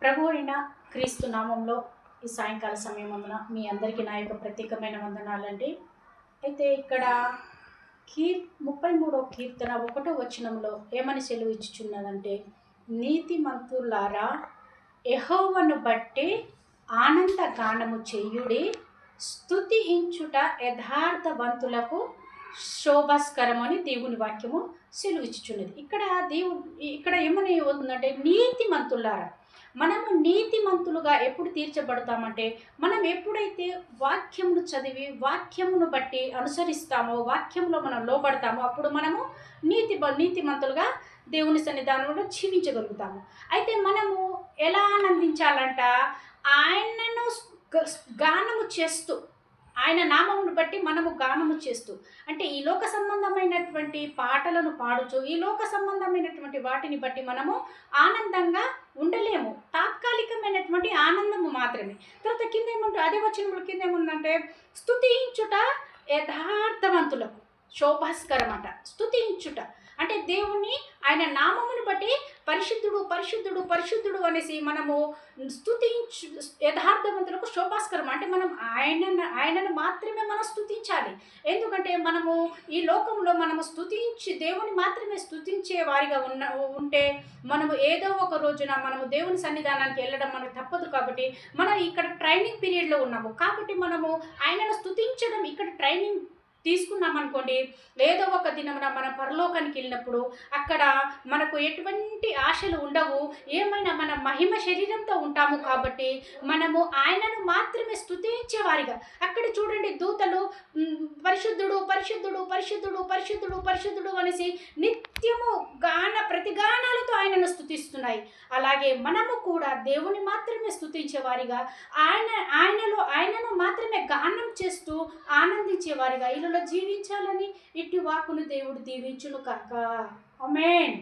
ప్రభు అయిన క్రీస్తు నామంలో ఈ సాయంకాల సమయమందున మీ అందరికీ నా యొక్క ప్రత్యేకమైన వందనాలండి. అయితే ఇక్కడ 33వ కీర్తన 1వ వచనంలో ఏమని సెలవు ఇచ్చుచున్నదంటే, నీతిమంతులారా యెహోవాను బట్టి ఆనంద గానము చేయుడి, స్తుతించుట యథార్థవంతులకు శోభాస్కరమని దేవుని వాక్యము సెలవిచ్చుచున్నది. ఇక్కడ ఏమని ఉందంటే, నీతిమంతులారా, మనము నీతిమంతులుగా ఎప్పుడు తీర్చబడతామంటే, మనం ఎప్పుడైతే వాక్యమును చదివి వాక్యమును బట్టి అనుసరిస్తామో, వాక్యంలో మనం లోబడతామో, అప్పుడు మనము నీతిమంతులుగా దేవుని సన్నిధానంలో జీవించగలుగుతాము. అయితే మనము ఎలా ఆనందించాలంట? ఆయనను గానము చేస్తూ, ఆయన నామమును బట్టి మనము గానము చేస్తూ, అంటే ఈ లోక సంబంధమైనటువంటి పాటలను పాడుచు, ఈ లోక సంబంధమైనటువంటి వాటిని బట్టి మనము ఆనందంగా ఉండలేము. తాత్కాలికమైనటువంటి ఆనందము మాత్రమే. తర్వాత కింద ఏమంటే, అదే వచనంలో కింద ఏముందంటే, స్తుతించుట యథార్థవంతులకు శోభాస్కరం అంట. స్తుతించుట అంటే దేవుణ్ణి, ఆయన నామమును బట్టి పరిశుద్ధుడు పరిశుద్ధుడు పరిశుద్ధుడు అనేసి మనము స్తుతించు యథార్థవంతులకు శోభాస్కరం. అంటే మనం ఆయనను మాత్రమే మనం స్తుతించాలి. ఎందుకంటే మనము ఈ లోకంలో మనము దేవుని మాత్రమే స్తుతించే వారిగా ఉంటే మనము ఏదో ఒక రోజున మనము దేవుని సన్నిధానానికి వెళ్ళడం మనకు తప్పదు. కాబట్టి మనం ఇక్కడ ట్రైనింగ్ పీరియడ్లో ఉన్నాము. కాబట్టి మనము ఆయనను స్తుతించడం ఇక్కడ ట్రైనింగ్ తీసుకున్నామనుకోండి, ఏదో ఒక దినమున మన పరలోకానికి వెళ్ళినప్పుడు అక్కడ మనకు ఎటువంటి ఆశలు ఉండవు. ఏమైనా మన మహిమ శరీరంతో ఉంటాము. కాబట్టి మనము ఆయనను మాత్రమే స్తుతించేవారిగా, అక్కడ చూడండి, దూతలు పరిశుద్ధుడు పరిశుద్ధుడు పరిశుద్ధుడు పరిశుద్ధుడు పరిశుద్ధుడు అనేసి నిత్యము ప్రతిగానాలతో ఆయనను స్తుతిస్తున్నాయి. అలాగే మనము కూడా దేవుని మాత్రమే స్తుతించేవారిగా, ఆయనను మాత్రమే గానం చేస్తూ ఆనందించేవారిగా ఇల్లులో జీవించాలని ఇట్టి వాక్కును దేవుడు దీవించును కాక. ఆమేన్.